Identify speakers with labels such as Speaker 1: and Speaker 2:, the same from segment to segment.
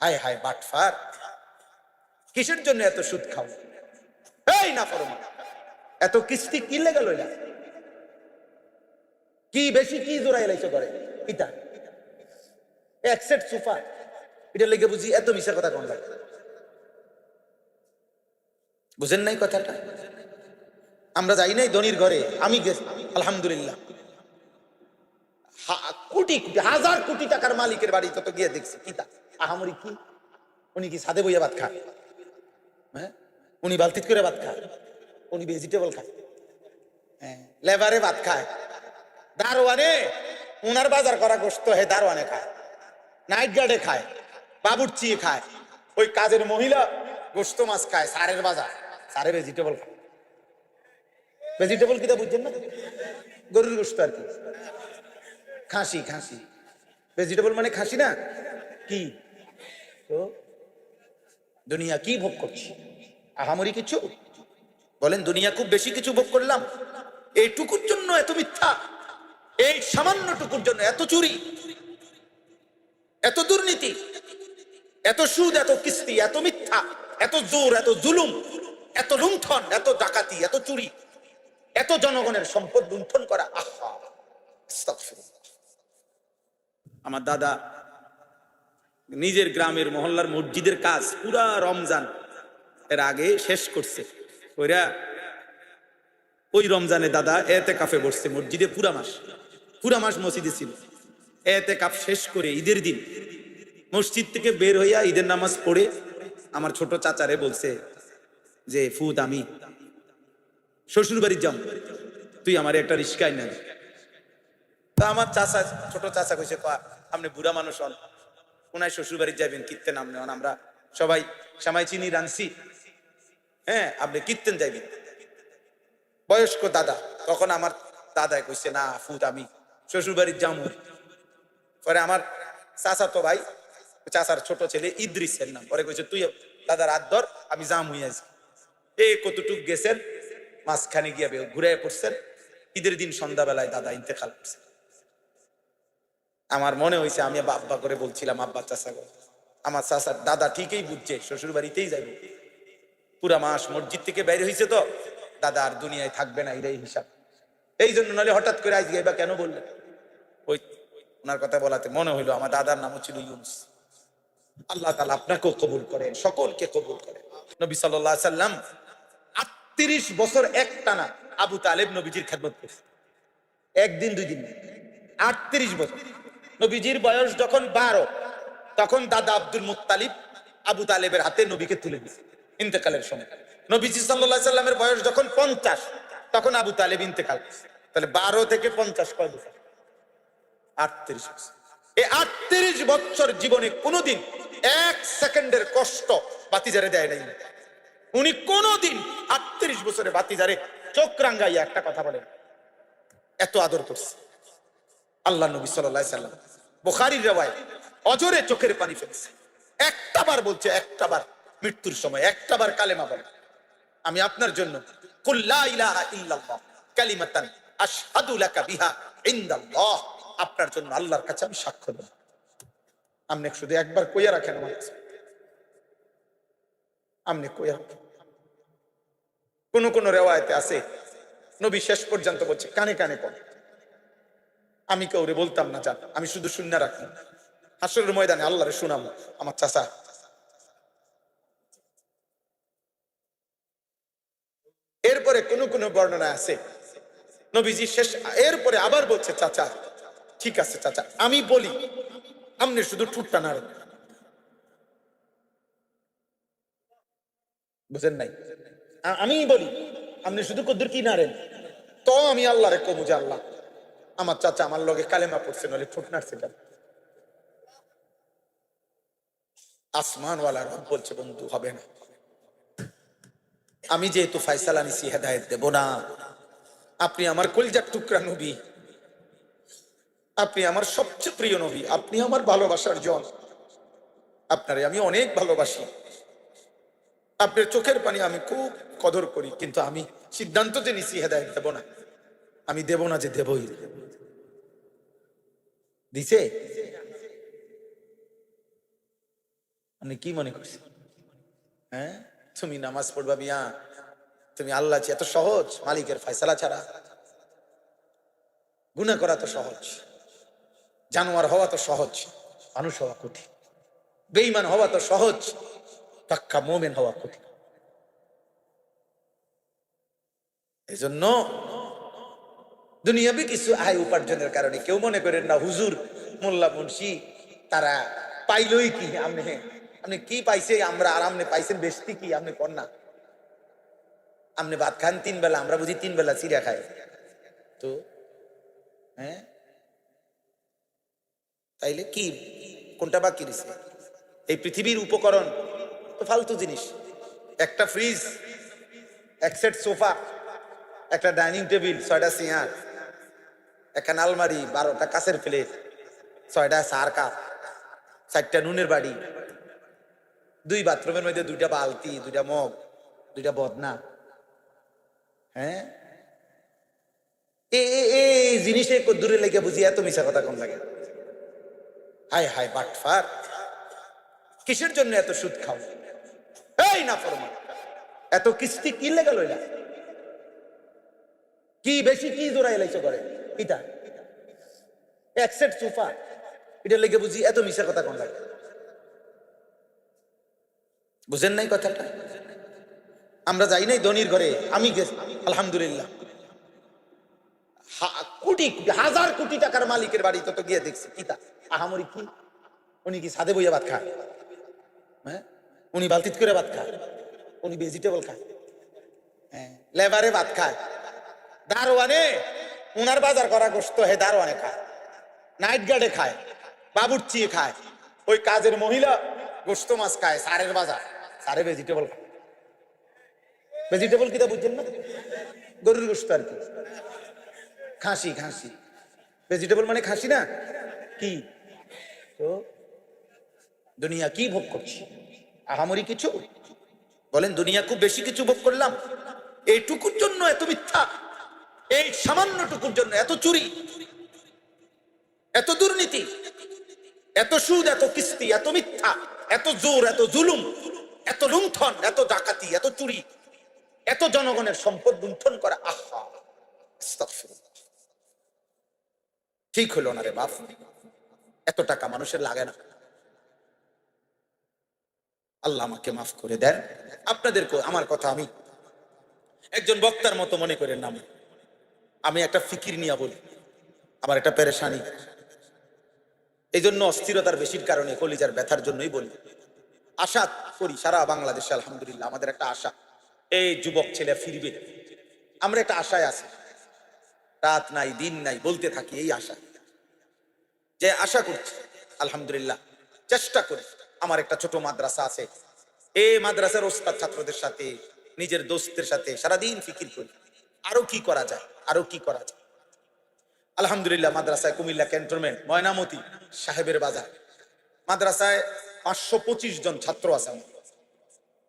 Speaker 1: হায় হায় বাটফার, কিসের জন্য এত সুদ খাও? এই না ফরমান, এত কিস্তি কি লেগে লইলা? কি বেশি কি জোড়াই লাইছো করে? এটা এক সেট সোফা, এটা লেগে বুঝি এত মিশা কথা কোন লাগে? বুঝেন নাই কথাটা? আমরা যাই নাই ধনির ঘরে, আমি গেছি আলহামদুলিল্লাহ, কোটি কোটি হাজার কোটি টাকার মালিকের বাড়ি তত গিয়ে দেখছি কিতা আহামরি কি? উনি কি সাদে বইয়া ভাত খায়? হ্যাঁ, উনি বালতিত করে ভাত খায়, উনি ভেজিটেবল খায়, হ্যাঁ লেবারে ভাত খায়, দারোয়ানে উনার বাজার করা গোশত হে দারোয়ানে খায়, নাইট গার্ডে খায়, বাবুর্চি খায়, ওই কাজের মহিলা গোশত মাছ খায়, সারের বাজার, সারে ভেজিটেবল খায়। ভেজিটেবল কিতা বুঝছেন না? গরুর গোশত আর কি, খাসি খাসি, ভেজিটেবল মানে খাসি না কি? তো দুনিয়া কি ভোগ করছি? আহামরি কিছু বলেন? দুনিয়া খুব বেশি কিছু ভোগ করলাম? এইটুকুর জন্য এত মিথ্যা, এই সামান্য টুকুর জন্য এত চুরি, এত দুর্নীতি, এত সুদ, এত কিস্তি, এত মিথ্যা, এত জোর, এত জুলুম, এত লুণ্ঠন, এত ডাকাতি, এত চুরি, এত জনগণের সম্পদ লুণ্ঠন করা। আহা, আস্তাগফিরুল্লাহ। আমার দাদা নিজের গ্রামের মহল্লার মসজিদের কাজ পুরা রমজান এর আগে শেষ করছে। ওইরা ওই রমজানে দাদা এতেকাফে বসছে মসজিদে, পুরা মাস মসজিদে ছিল। এতেকাফ শেষ করে ঈদের দিন মসজিদ থেকে বের হইয়া ঈদের নামাজ পড়ে আমার ছোট চাচারে বলছে যে ফুত আমি শ্বশুর বাড়ি যাম, তুই আমার একটা রিস্কায় নেন। তা আমার চাচা, ছোট চাচা কইছে আপনি বুড়া মানুষ হন, উনায় শ্বশুর বাড়ি যাবেন, কীর্তেন আপনি হন, আমরা সবাই সামাই চিনি রানছি, হ্যাঁ আপনি কীর্তেন যাইবেন। বয়স্ক দাদা, তখন আমার দাদাই কইছে না ফুত আমি শ্বশুর বাড়ির যাবো। পরে আমার চাচা তো ভাই, চাচার ছোট ছেলে ইদ্রিসের নাম, পরে কইছে তুই দাদার হাত ধর, আমি যাম হইয়া আছি। এই কতটুক গেছেন, মাঝখানে গিয়ে ঘুরে পড়ছেন। ঈদের দিন সন্ধ্যাবেলায় দাদা ইন্তেকাল করছে। আমার মনে হয়েছে আমি আব্বা করে বলছিলাম, আব্বা চাচা করে, আমার চাচার দাদা ঠিকই বুঝছে শ্বশুর বাড়িতেই যাইব। পুরা মাস মসজিদ থেকে বাইরে হয়েছে তো দাদা আর দুনিয়ায় থাকবে না, এটাই হিসাব। এই জন্য নাহলে হঠাৎ করে আজকে এবার কেন বললেন? ওই ওনার কথা বলাতে মনে হইলো আমার দাদার নামও ছিল ইউনুস। আল্লাহ তাআলা আপনাকেও কবুল করেন, সকলকে কবুল করেন। নবী সাল্লাল্লাহু আলাইহি সাল্লাম ৩৮ বছর একটানা আবু তালেব নবীজির খেদমত করছে, একদিন দুই দিন, ৩৮ বছর। নবীজির বয়স যখন ১২, তখন দাদা আব্দুল মুত্তালিব আবু তালেবের হাতে নবীকে তুলে দিয়েছে ইন্তেকালের সময়। নবীজি সাল্লাল্লাহু আলাইহি সাল্লামের বয়স যখন ৫০, তখন আবু তালেব ইন্তেকাল করছে। তাহলে ১২ থেকে ৫০ কয় বছর? ৩৮ বছর। এই ৩৮ বছর জীবনে কোনোদিন এক সেকেন্ডের কষ্ট বাতিজারে দেয় নাই উনি। কোনোদিন ৩৮ বছরে বাতিজারে চোখ রাঙ্গাইয়া একটা কথা বলেন, এত আদর করছে আল্লাহ নবী সাল্লাল্লাহু আলাইহি সাল্লাম। বুখারীর riwayat, অজরে চোখের পানি ফেলছে। একটাবার বলছে, একটাবার মৃত্যুর সময় একটাবার কালেমা বলে, আমি আপনার জন্য কুল লা ইলাহা ইল্লাল্লাহ কালিমাতান আশহাদু লাকা বিহা ইনদাল্লাহ, আপনার জন্য আল্লাহর কাছে আমি সাক্ষ্য দেব। আপনি শুধু একবার কইয়া রাখেন আমার কাছে, আপনি কইয়া রাখেন। কোন কোন রিওয়ায়াতে আছে নবী শেষ পর্যন্ত বলছে কানে কানে কোন, আমি কাউরে বলতাম না, জান আমি শুধু শুনে রাখলাম, হাসরের ময়দানে আল্লাহরে শুনাম আমার চাচা। এরপরে কোন কোন বর্ণনা আছে নবীজি শেষ, এরপরে আবার বলছে চাচা ঠিক আছে চাচা আমি বলি, আপনি শুধু ঠুটটা নাড়েন। বুঝেন নাই? আমি বলি, আপনি শুধু কদ্দুর কি নাড়েন, তো আমি আল্লাহরে কমু যে আল্লাহ আমার চাচা আমার লগে কালেমা পড়ছে, নলে ঠোঁট নাড়ছে কেন? আসমানওয়ালা রব বলছে বন্ধু হবে না, আমি যেহেতু ফায়সালা নিছি হেদায়েত দেব না। আপনি আমার কলিজার টুকরা নবী, আপনি আমার সবচেয়ে প্রিয় নবী, আপনি আমার ভালোবাসার জন, আপনারে আমি অনেক ভালোবাসি, আপনার চোখের পানি আমি খুব কদর করি, কিন্তু আমি সিদ্ধান্ত যে নিছি হেদায়েত দেব না, আমি দেব না যে দেবই। দিছে আপনি কি মনে করছেন? হ্যাঁ, তুমি নামাজ পড়বা মিয়া, তুমি আল্লাহ এত সহজ? মালিকের ফয়সালা ছাড়া গুনাহ করা তো সহজ, জানোয়ার হওয়া তো সহজ, মানুষ হওয়া কঠিন। বেঈমান হওয়া তো সহজ, পাক্কা মুমিন হওয়া কঠিন। এজন্য দুনিয়াবি কিছু আয় উপার্জনের কারণে কেউ মনে করেন না হুজুর মোল্লা মুন্সি তারা পাইলই কি, আপনি কি পাইছে আমরা আর আপনি পাইছেন বেশি কি? আপনি কর না, আপনি ভাত খান 3 বেলা, আমরা বুঝি 3 বেলা চিড়া খাই তো। হ্যাঁ, তাইলে কি কোনটা বাকি রয়েছে? এই পৃথিবীর উপকরণ তো ফালতু জিনিস। একটা ফ্রিজ, এক সেট সোফা, একটা ডাইনিং টেবিল, 6টা চেয়ার, একটা আলমারি, 12টা কাঁচের প্লেট, 6টা সার কাপ, 4টা নুনের বাড়ি, 2 বাথরুমের মধ্যে 2টা বালতি, 2টা মগ, 2টা বদনা। হ্যাঁ, এই জিনিসে দূরে লেগে বুঝি এত মিশা কথা কম লাগে? হায় হায় বাটফার, কিসের জন্য এত সুদ খাও? এই না ফরমান, এত কিস্তি কি লেগে লইলা? কি বেশি কি জোড়াই লাইছো করে? এটা এক সেট সোফা, এটা লেগে বুঝি এত মিশা কথা কোন লাগে? বুঝেন নাই কথাটা? আমরা যাই নাই ধনির ঘরে, আমি গেছি আলহামদুলিল্লাহ, কোটি হাজার কোটি টাকার মালিকের বাড়ি তো গিয়ে দেখছি কিতা আহামরি কি? উনি কি সাদে বইয়া ভাত খায়? হ্যাঁ, উনি বালতিত করে ভাত খায়, উনি ভেজিটেবল খায়, হ্যাঁ, লেবারে ভাত খায়, দারোয়ানে উনার বাজার করা গোশত হে দারোয়ানে খায়, নাইট গার্ডে খায়, বাবুর্চি খায়, ওই কাজের মহিলা গোশত মাছ খায়, সারের বাজার, সারে ভেজিটেবল খায়। ভেজিটেবল কিটা বুঝছেন না? গরুর গোশত আর কি, খাসি, খাসি ভেজিটেবল মানে খাসি না কি? তো দুনিয়া কি ভোগ করছি? আহামরি কিছু? বলেন দুনিয়া খুব বেশি কিছু ভোগ করলাম? এইটুকুর জন্য এত মিথ্যা, এই সামান্যটুকুর জন্য এত চুরি, এত দুর্নীতি, এত সুদ, এত কিস্তি, এত মিথ্যা, এত জোর, এত জুলুম, এত লুণ্ঠন, এত ডাকাতি, এত চুরি, এত জনগণের সম্পদ লুণ্ঠন করা। আহা, আস্তাগফিরুল্লাহ। ঠিক হলো না রে বাপ, এত টাকা মানুষের লাগে না। আল্লাহ আমাকে মাফ করে দেন, আপনাদেরকে আমার কথা আমি একজন বক্তার মতো মনে করেন না। আমি একটা ফিকির নিয়ে বলি, আমার একটা পেরেশানি, এই জন্য অস্থিরতার বেশির কারণে কলিজার ব্যথার জন্যই বলি। আশা করি সারা বাংলাদেশে আলহামদুলিল্লাহ আমাদের একটা আশা, এই যুবক ছেলে ফিরবে, আমরা একটা আশায় আছি, রাত নাই দিন নাই বলতে থাকি এই আশা, যে আশা করছি আলহামদুলিল্লাহ, চেষ্টা করি। আমার একটা ছোট মাদ্রাসা আছে, এই মাদ্রাসার ওস্তাদ ছাত্রদের সাথে, নিজের দোস্তের সাথে সারাদিন ফিকির করি আরো কি করা যায়, আরো কি করা যায়। আলহামদুলিল্লাহ মাদ্রাসায় কুমিল্লা ক্যান্টনমেন্ট ময়নামতি সাহেবের বাজার মাদ্রাসায় 525 জন ছাত্র আছে।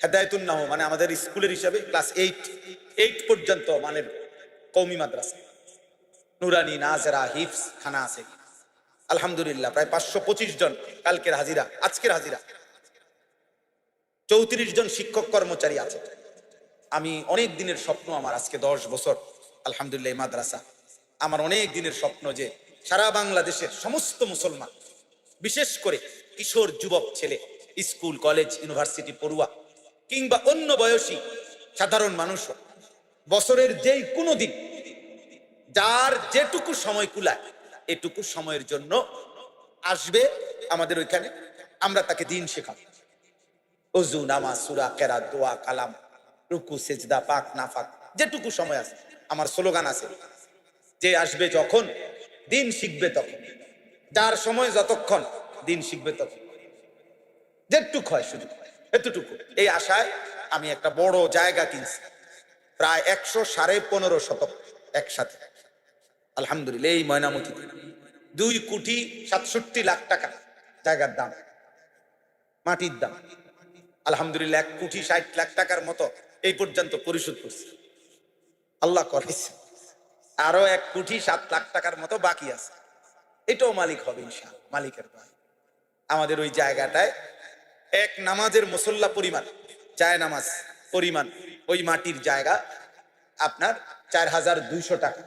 Speaker 1: হেদায়েতুন্নাহ মানে আমাদের স্কুলের হিসাবে ক্লাস 8 পর্যন্ত মানের কওমি মাদ্রাসা, নুরানি, নাজেরা, হিফজ খানা আছে আলহামদুলিল্লাহ। প্রায় 525 জন কালকের হাজিরা, আজকের হাজিরা 34 জন শিক্ষক কর্মচারী আছে। আমি অনেক দিনের স্বপ্ন আমার, আজকে 10 বছর আলহামদুলিল্লাহ এই মাদ্রাসা, আমার অনেক দিনের স্বপ্ন যে সারা বাংলাদেশের সমস্ত মুসলমান, বিশেষ করে কিশোর যুবক ছেলে, স্কুল কলেজ ইউনিভার্সিটি পড়ুয়া কিংবা অন্য বয়সী সাধারণ মানুষ বছরের যেই কোনো দিন যার যেটুকু সময় কুলায় এটুকু সময়ের জন্য আসবে আমাদের ওইখানে, আমরা তাকে দিন শেখাবো। ওযু, নামাজ, সূরা, কেরাত, দোয়া, কালাম, রুকু, সিজদা, পাক নাফাক, যেটুকু সময় আছে। আমার স্লোগান আছে, যে আসবে যখন দিন শিখবে তখন, যার সময় যতক্ষণ দিন শিখবে তখন, যেটুকু হয় শুধু এতটুকু। এই আশায় আমি একটা বড় জায়গা কিনছি, প্রায় 115.5 শতক একসাথে আলহামদুলিল্লাহ। এই ময়নামতিতে 2,67,00,000 টাকা জায়গার দাম, মাটির দাম আলহামদুলিল্লাহ। 1,60,00,000 টাকার মতো এই পর্যন্ত পরিশোধ করছি, আল্লাহ করেছে। আরো 1,07,00,000 টাকার মতো বাকি আছে, এটাও মালিক হবে ইনশাআল্লাহ, মালিকের ভাই। আমাদের ওই জায়গাটায় এক নামাজের মুসল্লা পরিমাণ, জায় নামাজ পরিমাণ ওই মাটির জায়গা আপনার 4200 টাকা।